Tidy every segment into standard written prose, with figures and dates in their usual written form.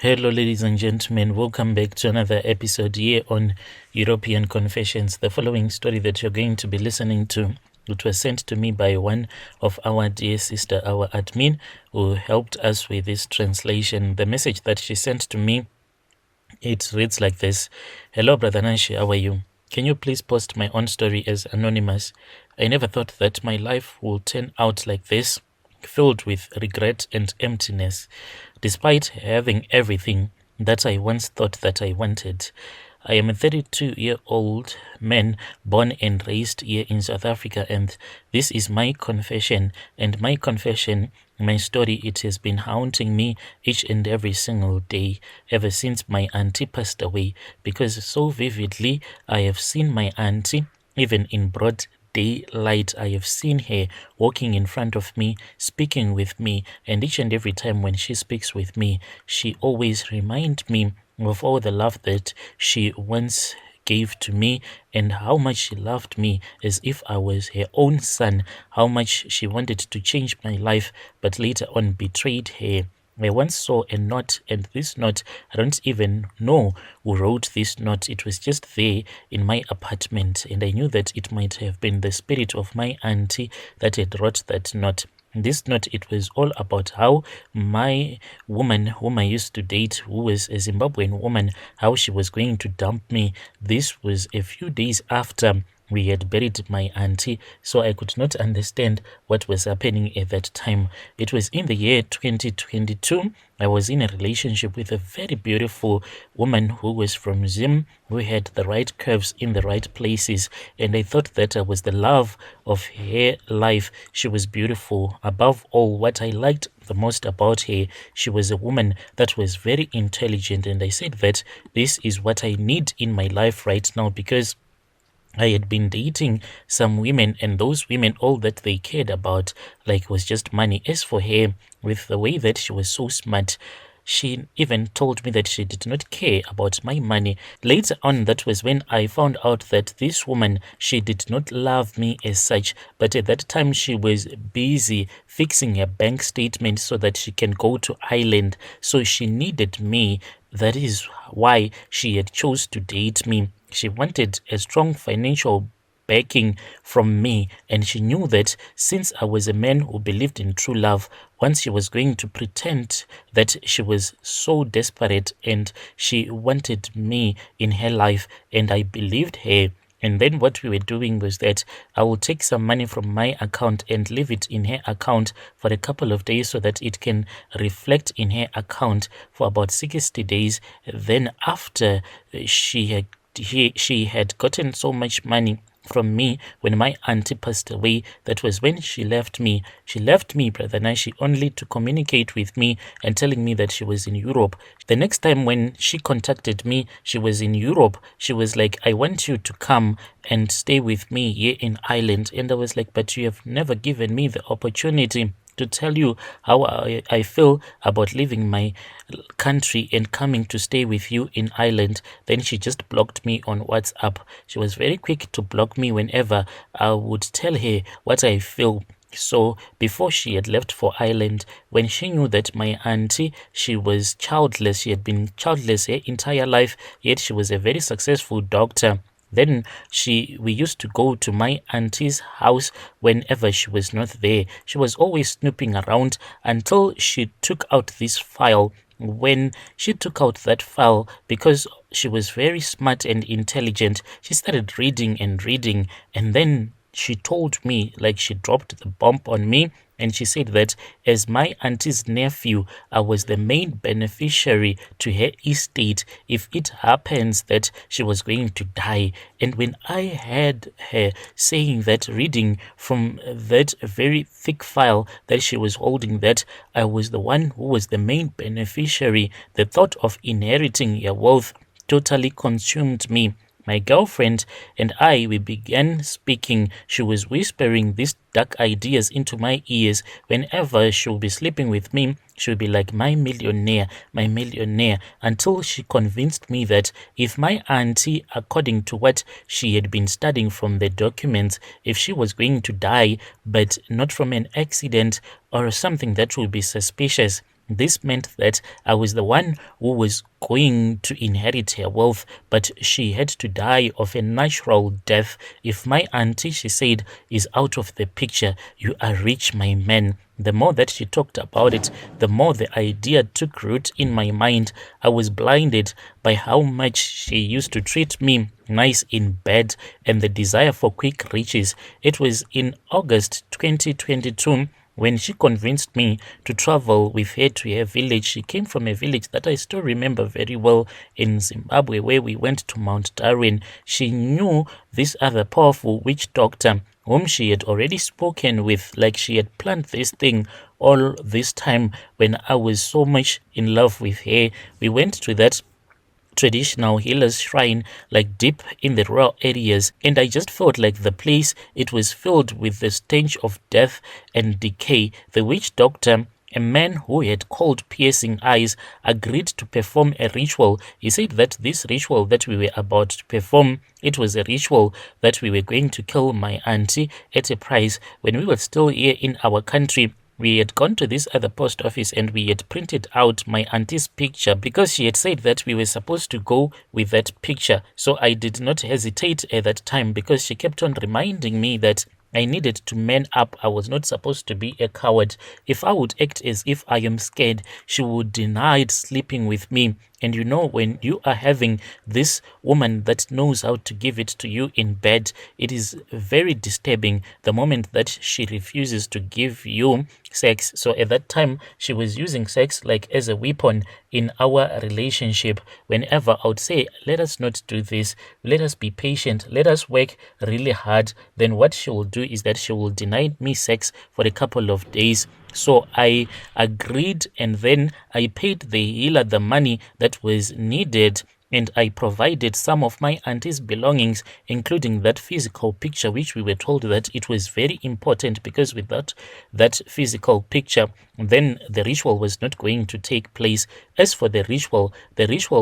Hello, ladies and gentlemen. Welcome back to another episode here on European Confessions. The following story that you're going to be listening to, it was sent to me by one of our dear sister, our admin, who helped us with this translation. The message that she sent to me, it reads like this. Hello, Brother Nashi, how are you? Can you please post my own story as anonymous? I never thought that my life would turn out like this, filled with regret and emptiness, despite having everything that I once thought that I wanted. I am a 32-year-old man born and raised here in South Africa, and this is my confession. And my confession, my story, it has been haunting me each and every single day ever since my auntie passed away, because so vividly I have seen my auntie, even in broad daylight. I have seen her walking in front of me, speaking with me, and each and every time when she speaks with me, she always reminds me of all the love that she once gave to me and how much she loved me as if I was her own son, how much she wanted to change my life but later on betrayed her. I once saw a note, and this note, I don't even know who wrote this note. It was just there in my apartment, and I knew that it might have been the spirit of my auntie that had wrote that note. This note, it was all about how my woman whom I used to date, who was a Zimbabwean woman, how she was going to dump me. This was a few days after we had buried my auntie, so I could not understand what was happening at that time. It was in the year 2022. I was in a relationship with a very beautiful woman who was from Zim, who had the right curves in the right places, and I thought that I was the love of her life. She was beautiful. Above all, what I liked the most about her, she was a woman that was very intelligent, and I said that this is what I need in my life right now, because I had been dating some women, and those women, all that they cared about was just money. As for her, with the way that she was so smart, she even told me that she did not care about my money. Later on, that was when I found out that this woman, she did not love me as such, but at that time she was busy fixing her bank statement so that she can go to Ireland. So she needed me. That is why she had chose to date me. She wanted a strong financial backing from me, and she knew that since I was a man who believed in true love, once she was going to pretend that she was so desperate and she wanted me in her life, and I believed her. And then what we were doing was that I will take some money from my account and leave it in her account for a couple of days so that it can reflect in her account for about 60 days. Then after she had gotten so much money from me when my auntie passed away, that was when she left me. She left me, Brother Nashi, only to communicate with me and telling me that she was in Europe. The next time when she contacted me, she was in Europe. She was like, I want you to come and stay with me here in Ireland. And I was like, but you have never given me the opportunity to tell you how I feel about leaving my country and coming to stay with you in Ireland. Then she just blocked me on WhatsApp. She was very quick to block me whenever I would tell her what I feel. So before she had left for Ireland, when she knew that my auntie, she was childless, she had been childless her entire life, yet she was a very successful doctor. Then we used to go to my auntie's house whenever she was not there. She was always snooping around until she took out this file. When she took out that file, because she was very smart and intelligent, she started reading and reading, and then she told me, she dropped the bomb on me, and she said that as my auntie's nephew, I was the main beneficiary to her estate if it happens that she was going to die. And when I heard her saying that, reading from that very thick file that she was holding, that I was the one who was the main beneficiary, the thought of inheriting her wealth totally consumed me. My girlfriend and I, we began speaking. She was whispering these dark ideas into my ears. Whenever she would be sleeping with me, she would be like, my millionaire, until she convinced me that if my auntie, according to what she had been studying from the documents, if she was going to die, but not from an accident or something that would be suspicious, This meant that I was the one who was going to inherit her wealth, but she had to die of a natural death. If my auntie, she said, is out of the picture, you are rich, my man. The more that she talked about it, the more the idea took root in my mind. I was blinded by how much she used to treat me nice in bed and the desire for quick riches. It was in August 2022 when she convinced me to travel with her to her village. She came from a village that I still remember very well in Zimbabwe, where we went to Mount Darwin. She knew this other powerful witch doctor whom she had already spoken with, like she had planned this thing all this time when I was so much in love with her. We went to that traditional healer's shrine, like deep in the rural areas, and I just felt like the place, it was filled with the stench of death and decay. The witch doctor, a man who had cold piercing eyes, agreed to perform a ritual. He said that this ritual that we were about to perform, it was a ritual that we were going to kill my auntie at a price. When we were still here in our country, we had gone to this other post office and we had printed out my auntie's picture because she had said that we were supposed to go with that picture. So I did not hesitate at that time because she kept on reminding me that I needed to man up. I was not supposed to be a coward. If I would act as if I am scared, she would deny sleeping with me. And you know, when you are having this woman that knows how to give it to you in bed, it is very disturbing the moment that she refuses to give you sex. So at that time, she was using sex like as a weapon in our relationship. Whenever I would say, let us not do this, let us be patient, let us work really hard, then what she will do is that she will deny me sex for a couple of days. So I agreed, and then I paid the healer the money that was needed, and I provided some of my auntie's belongings, including that physical picture, which we were told that it was very important because without that physical picture, then the ritual was not going to take place. As for the ritual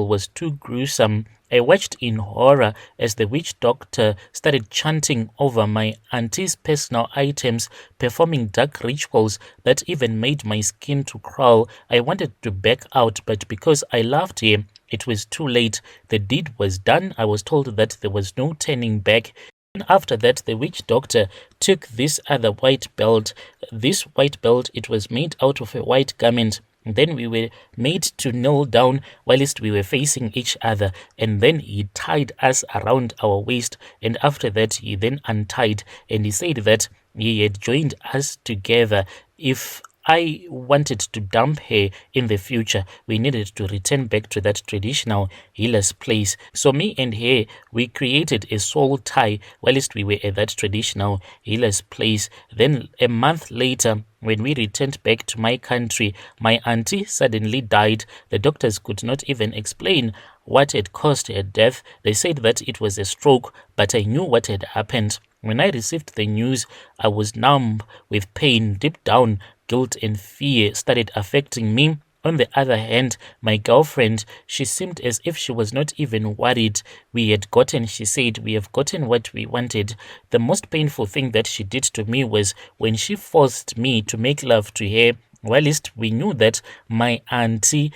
was too gruesome. I watched in horror as the witch doctor started chanting over my auntie's personal items, performing dark rituals that even made my skin to crawl. I wanted to back out, but because I loved her, it was too late. The deed was done. I was told that there was no turning back. And after that, the witch doctor took this other white belt. This white belt, it was made out of a white garment. Then we were made to kneel down whilst we were facing each other, and then he tied us around our waist, and after that he then untied, and he said that he had joined us together. If I wanted to dump her in the future, we needed to return back to that traditional healer's place. So me and her, we created a soul tie whilst we were at that traditional healer's place. Then a month later, when we returned back to my country, my auntie suddenly died. The doctors could not even explain what had caused her death. They said that it was a stroke, but I knew what had happened. When I received the news, I was numb with pain. Deep down, guilt and fear started affecting me. On the other hand, my girlfriend, she seemed as if she was not even worried. She said, we have gotten what we wanted. The most painful thing that she did to me was when she forced me to make love to her. Whilst we knew that my auntie's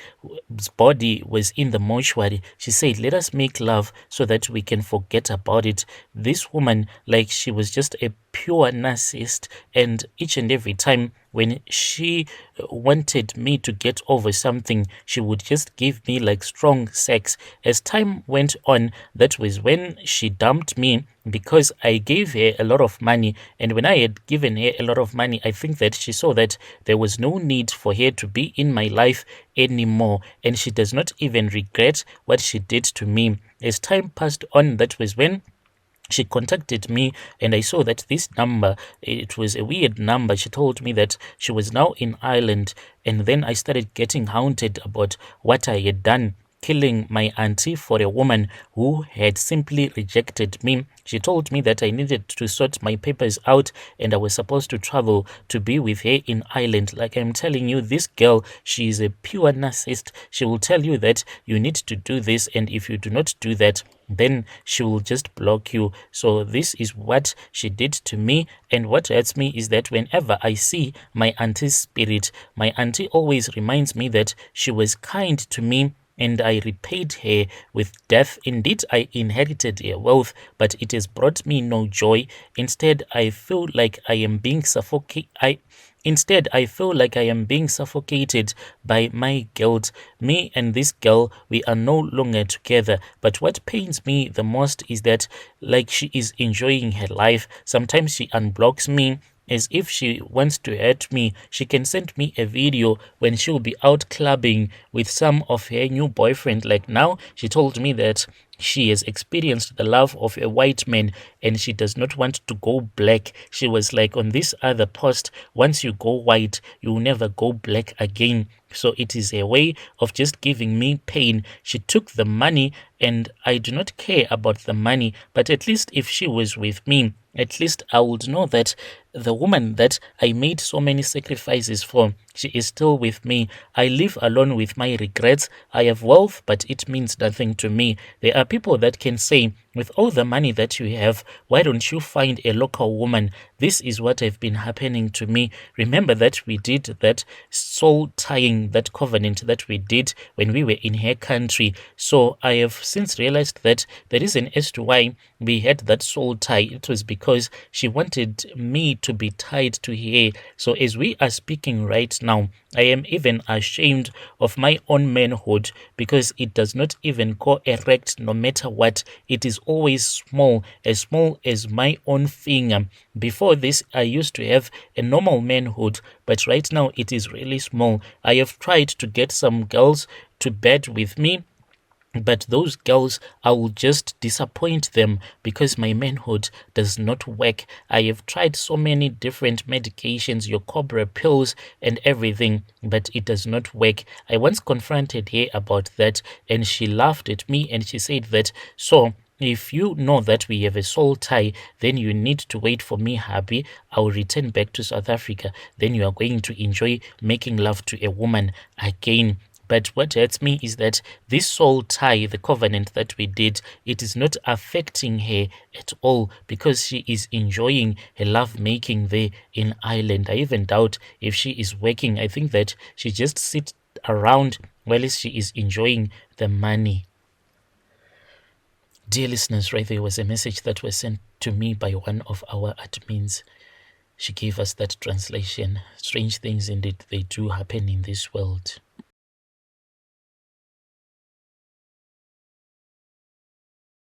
body was in the mortuary, she said, let us make love so that we can forget about it. This woman, like she was just a pure narcissist, and each and every time when she wanted me to get over something, she would just give me like strong sex. As time went on, that was when she dumped me because I gave her a lot of money. And when I had given her a lot of money, I think that she saw that there was no need for her to be in my life anymore, and she does not even regret what she did to me. As time passed on, that was when she contacted me, and I saw that this number, it was a weird number. She told me that she was now in Ireland, and then I started getting haunted about what I had done. killing my auntie for a woman who had simply rejected me. She told me that I needed to sort my papers out and I was supposed to travel to be with her in Ireland. Like I'm telling you, this girl, she is a pure narcissist. She will tell you that you need to do this, and if you do not do that, then she will just block you. So this is what she did to me, and what hurts me is that whenever I see my auntie's spirit, my auntie always reminds me that she was kind to me and I repaid her with death. Indeed, I inherited her wealth, but it has brought me no joy. Instead, I feel like I am being suffocated. Instead, I feel like I am being suffocated by my guilt. Me and this girl, we are no longer together. But what pains me the most is that, like, she is enjoying her life. Sometimes she unblocks me as if she wants to hurt me. She can send me a video when she'll be out clubbing with some of her new boyfriend. Like now, she told me that she has experienced the love of a white man and she does not want to go black. She was like, on this other post, once you go white, you will never go black again. So it is a way of just giving me pain. She took the money and I do not care about the money, but at least if she was with me, at least I would know that the woman that I made so many sacrifices for, she is still with me. I live alone with my regrets. I have wealth, but it means nothing to me. There are people that can say, with all the money that you have, why don't you find a local woman? This is what have been happening to me. Remember that we did that soul tying, that covenant that we did when we were in her country. So I have since realized that the reason as to why we had that soul tie, it was because she wanted me to be tied to her. So as we are speaking right now, I am even ashamed of my own manhood because it does not even go erect no matter what. It is always small as my own finger. Before this, I used to have a normal manhood, but right now it is really small. I have tried to get some girls to bed with me, but those girls, I will just disappoint them because my manhood does not work. I have tried so many different medications, your Cobra pills and everything, but it does not work. I once confronted her about that and she laughed at me and she said that, so if you know that we have a soul tie, then you need to wait for me happy. I will return back to South Africa. Then you are going to enjoy making love to a woman again. But what hurts me is that this soul tie, the covenant that we did, it is not affecting her at all because she is enjoying her love making there in Ireland. I even doubt if she is working. I think that she just sits around while she is enjoying the money. Dear listeners, right there was a message that was sent to me by one of our admins. She gave us that translation. Strange things indeed, they do happen in this world.